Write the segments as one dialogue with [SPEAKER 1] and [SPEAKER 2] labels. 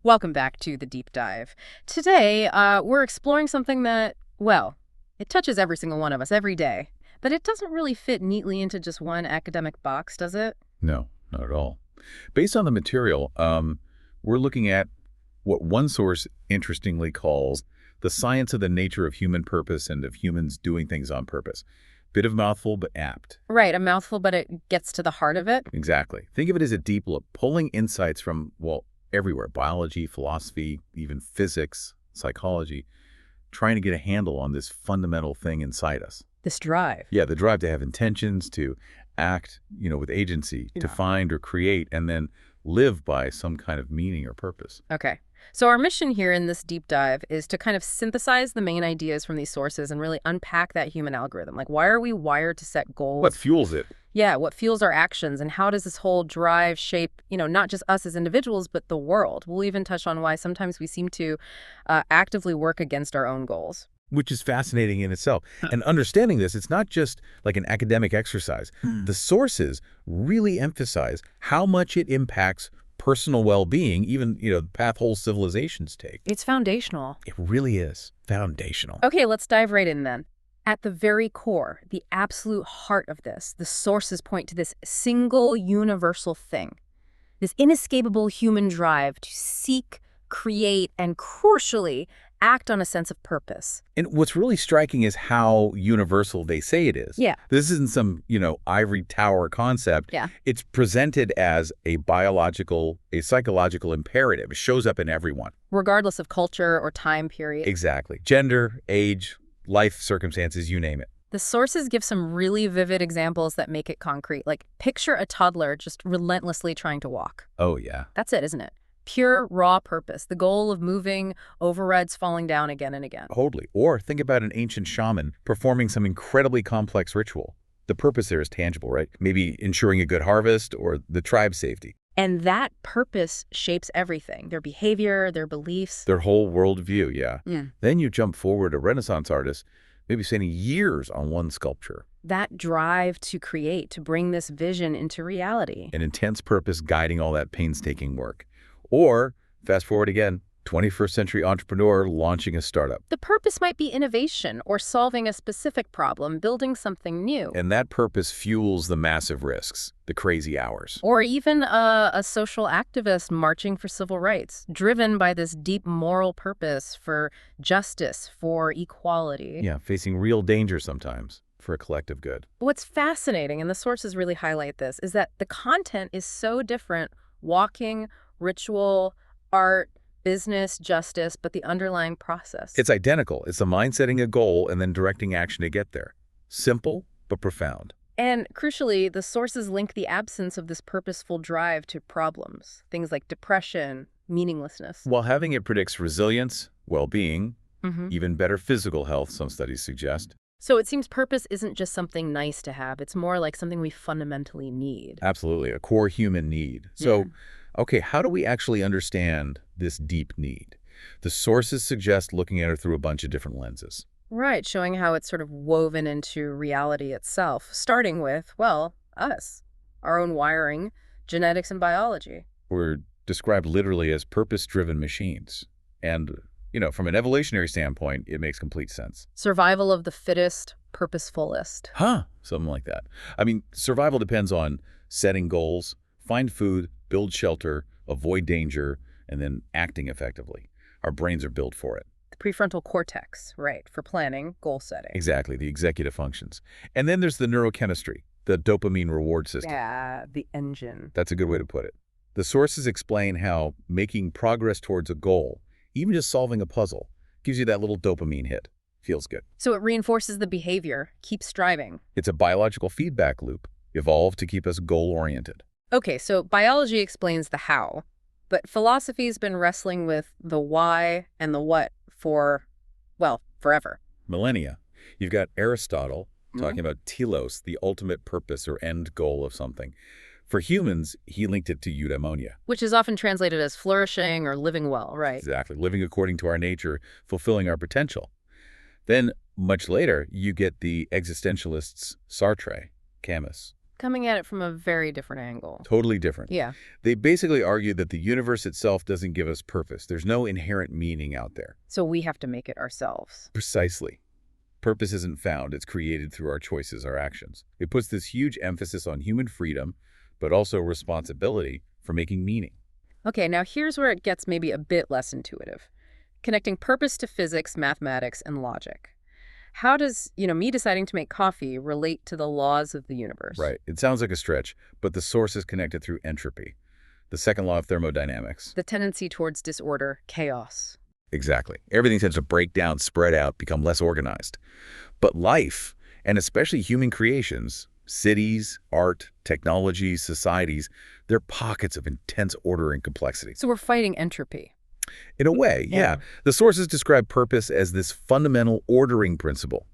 [SPEAKER 1] Welcome back to the Deep Dive. Today, we're exploring something that, well, it touches every single one of us every day, but it doesn't really fit neatly into just one academic box, does it?
[SPEAKER 2] No, not at all. Based on the material, we're looking at what one source interestingly calls the science of the nature of human purpose and of humans doing things on purpose. Bit of a mouthful, but apt.
[SPEAKER 1] Right, a mouthful, but it gets to the heart of it.
[SPEAKER 2] Exactly. Think of it as a deep look, pulling insights from, well, everywhere. Biology, philosophy, even physics, psychology, trying to get a handle on this fundamental thing inside us.
[SPEAKER 1] This drive.
[SPEAKER 2] Yeah, the drive to have intentions, to act, with agency, to find or create, and then live by some kind of meaning or purpose.
[SPEAKER 1] Okay. So our mission here in this deep dive is to kind of synthesize the main ideas from these sources and really unpack that human algorithm. Like, why are we wired to set goals?
[SPEAKER 2] What fuels it?
[SPEAKER 1] Yeah, what fuels our actions, and how does this whole drive shape, not just us as individuals, but the world? We'll even touch on why sometimes we seem to actively work against our own goals.
[SPEAKER 2] Which is fascinating in itself. And understanding this, it's not just like an academic exercise. The sources really emphasize how much it impacts personal well-being, even, the path whole civilizations take.
[SPEAKER 1] It's foundational.
[SPEAKER 2] It really is foundational.
[SPEAKER 1] Okay, let's dive right in then. At the very core, the absolute heart of this, the sources point to this single universal thing, this inescapable human drive to seek, create, and crucially, act on a sense of purpose.
[SPEAKER 2] And what's really striking is how universal they say it is.
[SPEAKER 1] Yeah.
[SPEAKER 2] This isn't some, ivory tower concept.
[SPEAKER 1] Yeah.
[SPEAKER 2] It's presented as a psychological imperative. It shows up in everyone.
[SPEAKER 1] Regardless of culture or time period.
[SPEAKER 2] Exactly. Gender, age, life circumstances, you name it.
[SPEAKER 1] The sources give some really vivid examples that make it concrete. Like, picture a toddler just relentlessly trying to walk.
[SPEAKER 2] Oh, yeah.
[SPEAKER 1] That's it, isn't it? Pure, raw purpose. The goal of moving overrides falling down again and again.
[SPEAKER 2] Totally. Or think about an ancient shaman performing some incredibly complex ritual. The purpose there is tangible, right? Maybe ensuring a good harvest or the tribe's safety.
[SPEAKER 1] And that purpose shapes everything. Their behavior, their beliefs.
[SPEAKER 2] Their whole worldview, yeah.
[SPEAKER 1] Yeah.
[SPEAKER 2] Then you jump forward, a Renaissance artist, maybe spending years on one sculpture.
[SPEAKER 1] That drive to create, to bring this vision into reality.
[SPEAKER 2] An intense purpose guiding all that painstaking work. Or, fast forward again, 21st century entrepreneur launching a startup.
[SPEAKER 1] The purpose might be innovation or solving a specific problem, building something new.
[SPEAKER 2] And that purpose fuels the massive risks, the crazy hours.
[SPEAKER 1] Or even a social activist marching for civil rights, driven by this deep moral purpose for justice, for equality.
[SPEAKER 2] Yeah, facing real danger sometimes for a collective good.
[SPEAKER 1] What's fascinating, and the sources really highlight this, is that the content is so different. Walking, ritual, art, business, justice, but the underlying process.
[SPEAKER 2] It's identical. It's the mind setting a goal and then directing action to get there. Simple, but profound.
[SPEAKER 1] And crucially, the sources link the absence of this purposeful drive to problems, things like depression, meaninglessness.
[SPEAKER 2] While having it predicts resilience, well-being, even better physical health, some studies suggest.
[SPEAKER 1] So it seems purpose isn't just something nice to have. It's more like something we fundamentally need.
[SPEAKER 2] Absolutely, a core human need. So, okay, how do we actually understand this deep need? The sources suggest looking at it through a bunch of different lenses.
[SPEAKER 1] Right, showing how it's sort of woven into reality itself, starting with, well, us, our own wiring, genetics, and biology.
[SPEAKER 2] We're described literally as purpose-driven machines. And, from an evolutionary standpoint, it makes complete sense.
[SPEAKER 1] Survival of the fittest, purposefulest.
[SPEAKER 2] Something like that. I mean, survival depends on setting goals, find food, build shelter, avoid danger, and then acting effectively. Our brains are built for it.
[SPEAKER 1] The prefrontal cortex, right, for planning, goal setting.
[SPEAKER 2] Exactly, the executive functions. And then there's the neurochemistry, the dopamine reward system.
[SPEAKER 1] Yeah, the engine.
[SPEAKER 2] That's a good way to put it. The sources explain how making progress towards a goal, even just solving a puzzle, gives you that little dopamine hit. Feels good.
[SPEAKER 1] So it reinforces the behavior, keeps striving.
[SPEAKER 2] It's a biological feedback loop, evolved to keep us goal-oriented.
[SPEAKER 1] Okay, so biology explains the how, but philosophy's been wrestling with the why and the what for, well, forever.
[SPEAKER 2] Millennia. You've got Aristotle talking about telos, the ultimate purpose or end goal of something. For humans, he linked it to eudaimonia.
[SPEAKER 1] Which is often translated as flourishing or living well, right?
[SPEAKER 2] Exactly. Living according to our nature, fulfilling our potential. Then, much later, you get the existentialists Sartre, Camus,
[SPEAKER 1] coming at it from a very different angle.
[SPEAKER 2] Totally different.
[SPEAKER 1] Yeah.
[SPEAKER 2] They basically argue that the universe itself doesn't give us purpose. There's no inherent meaning out there.
[SPEAKER 1] So we have to make it ourselves.
[SPEAKER 2] Precisely. Purpose isn't found. It's created through our choices, our actions. It puts this huge emphasis on human freedom, but also responsibility for making meaning.
[SPEAKER 1] Okay, now here's where it gets maybe a bit less intuitive. Connecting purpose to physics, mathematics, and logic. How does, me deciding to make coffee relate to the laws of the universe?
[SPEAKER 2] Right. It sounds like a stretch, but the source is connected through entropy, the second law of thermodynamics.
[SPEAKER 1] The tendency towards disorder, chaos.
[SPEAKER 2] Exactly. Everything tends to break down, spread out, become less organized. But life, and especially human creations, cities, art, technology, societies, they're pockets of intense order and complexity.
[SPEAKER 1] So we're fighting entropy.
[SPEAKER 2] In a way, yeah. The sources describe purpose as this fundamental ordering principle.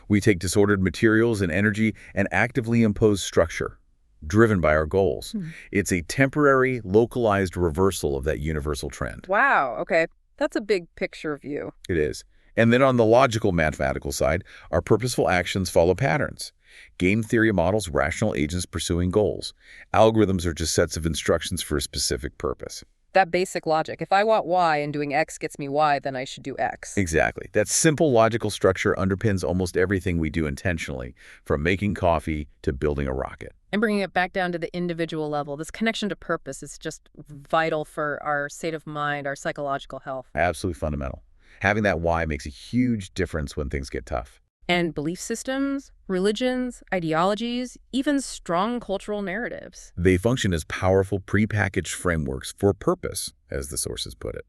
[SPEAKER 2] We take disordered materials and energy and actively impose structure, driven by our goals. It's a temporary, localized reversal of that universal trend.
[SPEAKER 1] Wow, okay. That's a big picture view.
[SPEAKER 2] It is. And then on the logical mathematical side, our purposeful actions follow patterns. Game theory models rational agents pursuing goals. Algorithms are just sets of instructions for a specific purpose.
[SPEAKER 1] That basic logic. If I want Y and doing X gets me Y, then I should do X.
[SPEAKER 2] Exactly. That simple logical structure underpins almost everything we do intentionally, from making coffee to building a rocket.
[SPEAKER 1] And bringing it back down to the individual level, this connection to purpose is just vital for our state of mind, our psychological health.
[SPEAKER 2] Absolutely fundamental. Having that why makes a huge difference when things get tough.
[SPEAKER 1] And belief systems, religions, ideologies, even strong cultural narratives.
[SPEAKER 2] They function as powerful prepackaged frameworks for purpose, as the sources put it.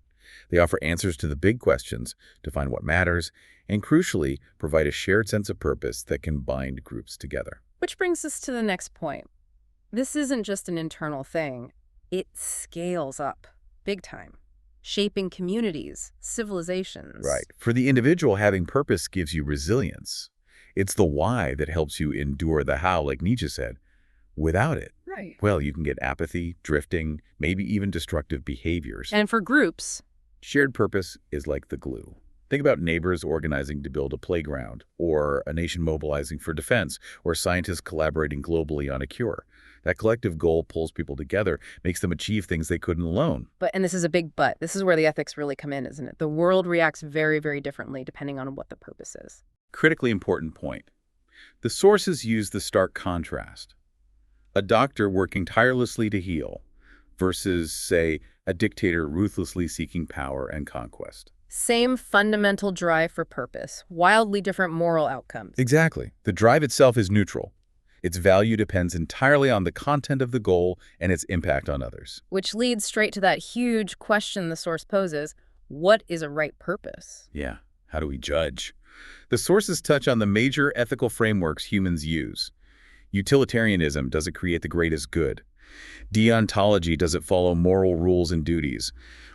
[SPEAKER 2] They offer answers to the big questions, define what matters, and crucially, provide a shared sense of purpose that can bind groups together.
[SPEAKER 1] Which brings us to the next point. This isn't just an internal thing. It scales up, big time, shaping communities, civilizations.
[SPEAKER 2] Right. For the individual, having purpose gives you resilience. It's the why that helps you endure the how, like Nietzsche said. Without it,
[SPEAKER 1] Right.
[SPEAKER 2] well, you can get apathy, drifting, maybe even destructive behaviors.
[SPEAKER 1] And for groups,
[SPEAKER 2] Shared purpose is like the glue. Think about neighbors organizing to build a playground, or a nation mobilizing for defense, or scientists collaborating globally on a cure. That collective goal pulls people together, makes them achieve things they couldn't alone.
[SPEAKER 1] and this is a big but, this is where the ethics really come in, isn't it? The world reacts very, very differently depending on what the purpose is.
[SPEAKER 2] Critically important point. The sources use the stark contrast. A doctor working tirelessly to heal versus, say, a dictator ruthlessly seeking power and conquest.
[SPEAKER 1] Same fundamental drive for purpose, wildly different moral outcomes.
[SPEAKER 2] Exactly. The drive itself is neutral. Its value depends entirely on the content of the goal and its impact on others.
[SPEAKER 1] Which leads straight to that huge question the source poses, what is a right purpose?
[SPEAKER 2] Yeah, how do we judge? The sources touch on the major ethical frameworks humans use. Utilitarianism, does it create the greatest good? Deontology, does it follow moral rules and duties?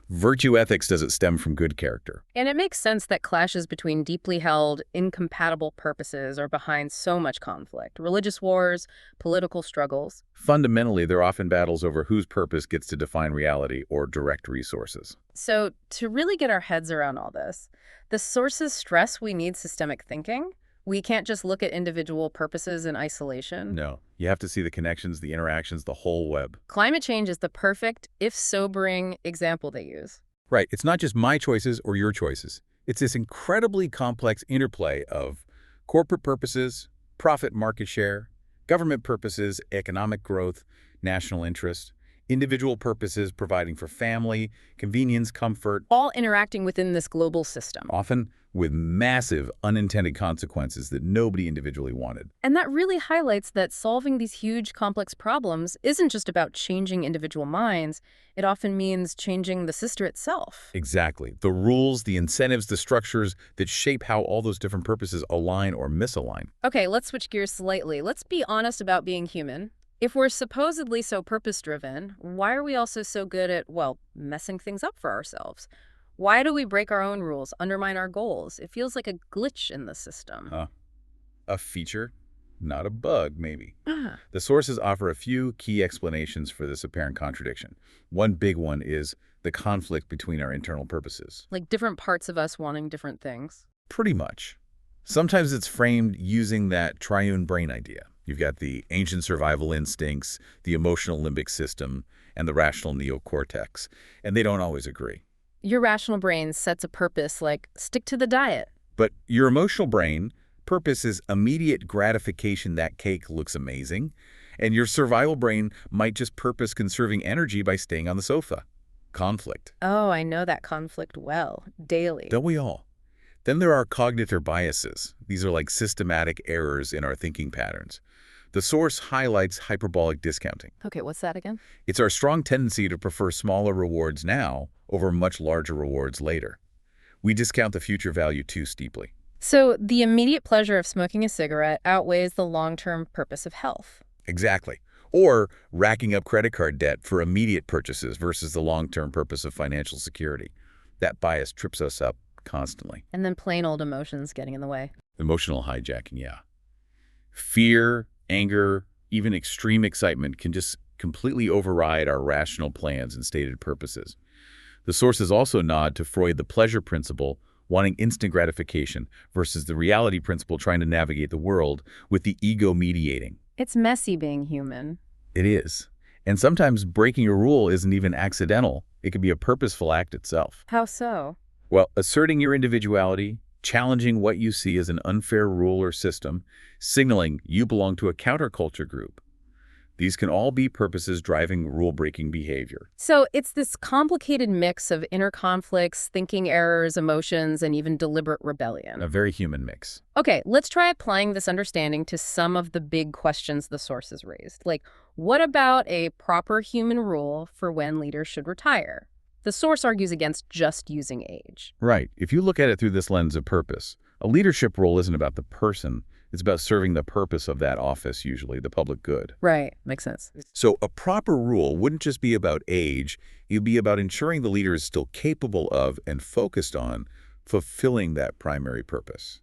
[SPEAKER 2] Virtue ethics, does it stem from good character?
[SPEAKER 1] And it makes sense that clashes between deeply held, incompatible purposes are behind so much conflict. Religious wars, political struggles.
[SPEAKER 2] Fundamentally, they're often battles over whose purpose gets to define reality or direct resources.
[SPEAKER 1] So to really get our heads around all this, the sources stress we need systemic thinking. We can't just look at individual purposes in isolation.
[SPEAKER 2] No, you have to see the connections, the interactions, the whole web.
[SPEAKER 1] Climate change is the perfect, if sobering, example they use.
[SPEAKER 2] Right, it's not just my choices or your choices. It's this incredibly complex interplay of corporate purposes, profit market share, government purposes, economic growth, national interest, individual purposes providing for family, convenience, comfort,
[SPEAKER 1] All interacting within this global system.
[SPEAKER 2] often with massive unintended consequences that nobody individually wanted.
[SPEAKER 1] And that really highlights that solving these huge, complex problems isn't just about changing individual minds. It often means changing the system itself.
[SPEAKER 2] Exactly. The rules, the incentives, the structures that shape how all those different purposes align or misalign.
[SPEAKER 1] Okay, let's switch gears slightly. Let's be honest about being human. If we're supposedly so purpose-driven, why are we also so good at, well, messing things up for ourselves? Why do we break our own rules, undermine our goals? It feels like a glitch in the system.
[SPEAKER 2] A feature, not a bug, maybe.
[SPEAKER 1] Ah.
[SPEAKER 2] The sources offer a few key explanations for this apparent contradiction. One big one is the conflict between our internal purposes.
[SPEAKER 1] Like different parts of us wanting different things.
[SPEAKER 2] Pretty much. Sometimes it's framed using that triune brain idea. You've got the ancient survival instincts, the emotional limbic system, and the rational neocortex, and they don't always agree.
[SPEAKER 1] Your rational brain sets a purpose like stick to the diet.
[SPEAKER 2] But your emotional brain, purpose is immediate gratification. That cake looks amazing. And your survival brain might just purpose conserving energy by staying on the sofa. Conflict.
[SPEAKER 1] Oh, I know that conflict well, daily.
[SPEAKER 2] Don't we all? Then there are cognitive biases. These are like systematic errors in our thinking patterns. The source highlights hyperbolic discounting.
[SPEAKER 1] Okay, what's that again?
[SPEAKER 2] It's our strong tendency to prefer smaller rewards now over much larger rewards later. We discount the future value too steeply.
[SPEAKER 1] So the immediate pleasure of smoking a cigarette outweighs the long-term purpose of health.
[SPEAKER 2] Exactly. Or racking up credit card debt for immediate purchases versus the long-term purpose of financial security. That bias trips us up constantly.
[SPEAKER 1] And then plain old emotions getting in the way.
[SPEAKER 2] Emotional hijacking, yeah. Fear, anger, even extreme excitement can just completely override our rational plans and stated purposes. The sources also nod to Freud, the pleasure principle, wanting instant gratification, versus the reality principle, trying to navigate the world with the ego mediating.
[SPEAKER 1] It's messy being human.
[SPEAKER 2] It is. And sometimes breaking a rule isn't even accidental. It can be a purposeful act itself.
[SPEAKER 1] How so?
[SPEAKER 2] Well, asserting your individuality, challenging what you see as an unfair rule or system, signaling you belong to a counterculture group. These can all be purposes driving rule-breaking behavior.
[SPEAKER 1] So it's this complicated mix of inner conflicts, thinking errors, emotions, and even deliberate rebellion.
[SPEAKER 2] A very human mix.
[SPEAKER 1] Okay, let's try applying this understanding to some of the big questions the sources raised. Like, what about a proper human rule for when leaders should retire? The source argues against just using age.
[SPEAKER 2] Right. If you look at it through this lens of purpose, a leadership role isn't about the person. It's about serving the purpose of that office, usually, the public good.
[SPEAKER 1] Right. Makes sense.
[SPEAKER 2] So a proper rule wouldn't just be about age. It would be about ensuring the leader is still capable of and focused on fulfilling that primary purpose.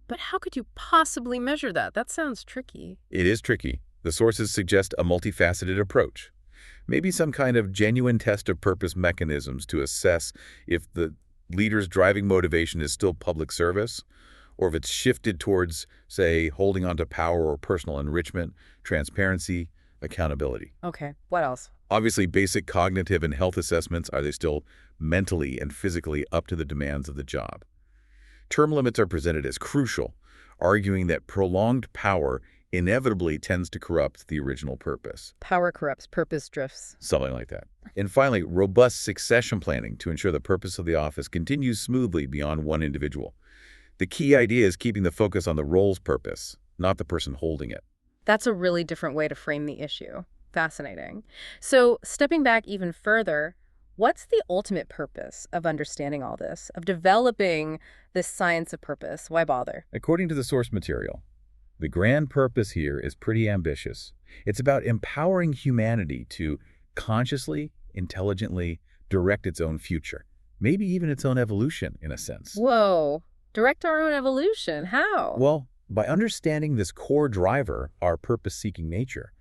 [SPEAKER 1] But how could you possibly measure that? That sounds tricky.
[SPEAKER 2] It is tricky. The sources suggest a multifaceted approach. Maybe some kind of genuine test of purpose mechanisms to assess if the leader's driving motivation is still public service, or if it's shifted towards, say, holding on to power or personal enrichment, transparency, accountability.
[SPEAKER 1] Okay, what else?
[SPEAKER 2] Obviously, basic cognitive and health assessments, are they still mentally and physically up to the demands of the job? Term limits are presented as crucial, arguing that prolonged power inevitably tends to corrupt the original purpose.
[SPEAKER 1] Power corrupts, purpose drifts.
[SPEAKER 2] Something like that. And finally, robust succession planning to ensure the purpose of the office continues smoothly beyond one individual. The key idea is keeping the focus on the role's purpose, not the person holding it.
[SPEAKER 1] That's a really different way to frame the issue. Fascinating. So, stepping back even further, what's the ultimate purpose of understanding all this, of developing this science of purpose? Why bother?
[SPEAKER 2] According to the source material, the grand purpose here is pretty ambitious. It's about empowering humanity to consciously, intelligently direct its own future, maybe even its own evolution, in a sense.
[SPEAKER 1] Whoa. Direct our own evolution. How?
[SPEAKER 2] Well, by understanding this core driver, our purpose-seeking nature,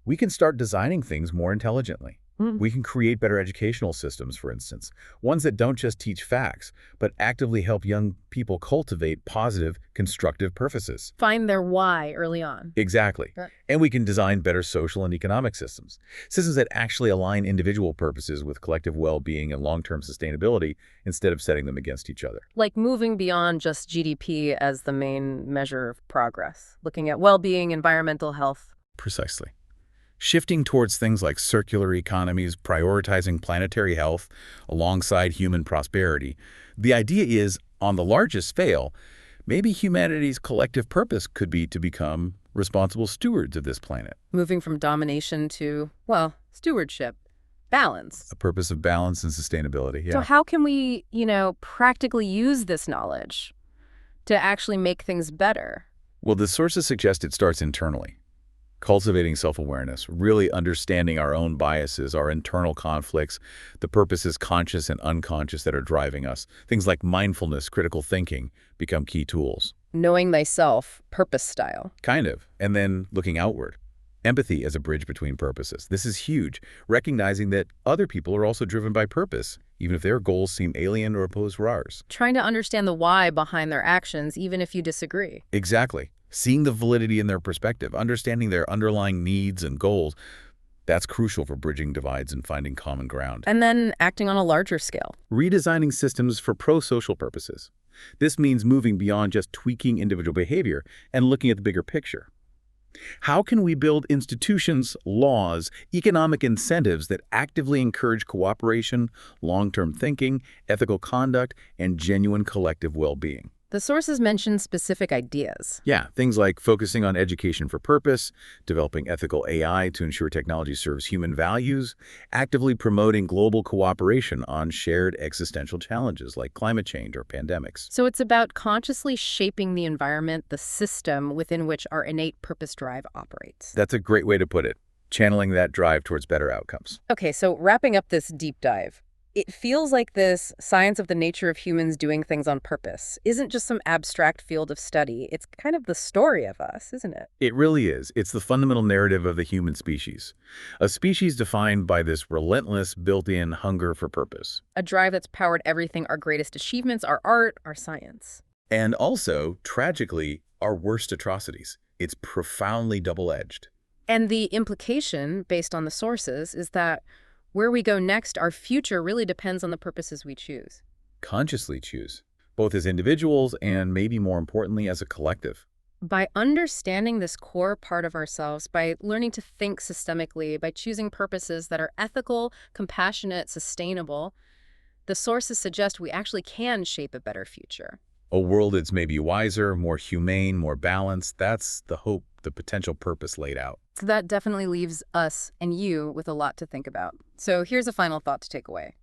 [SPEAKER 2] we can start designing things more intelligently. We can create better educational systems, for instance, ones that don't just teach facts, but actively help young people cultivate positive, constructive purposes.
[SPEAKER 1] Find their why early on.
[SPEAKER 2] Exactly.
[SPEAKER 1] Right.
[SPEAKER 2] And we can design better social and economic systems that actually align individual purposes with collective well-being and long-term sustainability instead of setting them against each other.
[SPEAKER 1] Like moving beyond just GDP as the main measure of progress, looking at well-being, environmental health.
[SPEAKER 2] Precisely. Shifting towards things like circular economies, prioritizing planetary health alongside human prosperity. The idea is, on the largest scale, maybe humanity's collective purpose could be to become responsible stewards of this planet.
[SPEAKER 1] Moving from domination to, well, stewardship, balance.
[SPEAKER 2] A purpose of balance and sustainability, yeah.
[SPEAKER 1] So how can we, practically use this knowledge to actually make things better?
[SPEAKER 2] Well, the sources suggest it starts internally. Cultivating self-awareness, really understanding our own biases, our internal conflicts, the purposes conscious and unconscious that are driving us. Things like mindfulness, critical thinking become key tools.
[SPEAKER 1] Knowing thyself, purpose style.
[SPEAKER 2] Kind of. And then looking outward. Empathy as a bridge between purposes. This is huge. Recognizing that other people are also driven by purpose, even if their goals seem alien or opposed to ours.
[SPEAKER 1] Trying to understand the why behind their actions, even if you disagree.
[SPEAKER 2] Exactly. Seeing the validity in their perspective, understanding their underlying needs and goals, that's crucial for bridging divides and finding common ground.
[SPEAKER 1] And then acting on a larger scale.
[SPEAKER 2] Redesigning systems for pro-social purposes. This means moving beyond just tweaking individual behavior and looking at the bigger picture. How can we build institutions, laws, economic incentives that actively encourage cooperation, long-term thinking, ethical conduct, and genuine collective well-being?
[SPEAKER 1] The sources mention specific ideas.
[SPEAKER 2] Yeah, things like focusing on education for purpose, developing ethical AI to ensure technology serves human values, actively promoting global cooperation on shared existential challenges like climate change or pandemics.
[SPEAKER 1] So it's about consciously shaping the environment, the system within which our innate purpose drive operates.
[SPEAKER 2] That's a great way to put it, channeling that drive towards better outcomes.
[SPEAKER 1] Okay, so wrapping up this deep dive, it feels like this science of the nature of humans doing things on purpose isn't just some abstract field of study. It's kind of the story of us, isn't it?
[SPEAKER 2] It really is. It's the fundamental narrative of the human species. A species defined by this relentless, built-in hunger for purpose.
[SPEAKER 1] A drive that's powered everything, our greatest achievements, our art, our science.
[SPEAKER 2] And also, tragically, our worst atrocities. It's profoundly double-edged.
[SPEAKER 1] And the implication, based on the sources, is that where we go next, our future really depends on the purposes we choose.
[SPEAKER 2] Consciously choose, both as individuals and maybe more importantly as a collective.
[SPEAKER 1] By understanding this core part of ourselves, by learning to think systemically, by choosing purposes that are ethical, compassionate, sustainable, the sources suggest we actually can shape a better future.
[SPEAKER 2] A world that's maybe wiser, more humane, more balanced. That's the hope, the potential purpose laid out.
[SPEAKER 1] So that definitely leaves us and you with a lot to think about. So here's a final thought to take away.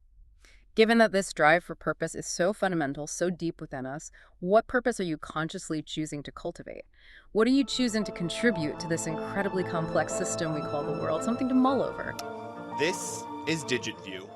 [SPEAKER 1] Given that this drive for purpose is so fundamental, so deep within us, what purpose are you consciously choosing to cultivate? What are you choosing to contribute to this incredibly complex system we call the world? Something to mull over.
[SPEAKER 3] This is DigitView.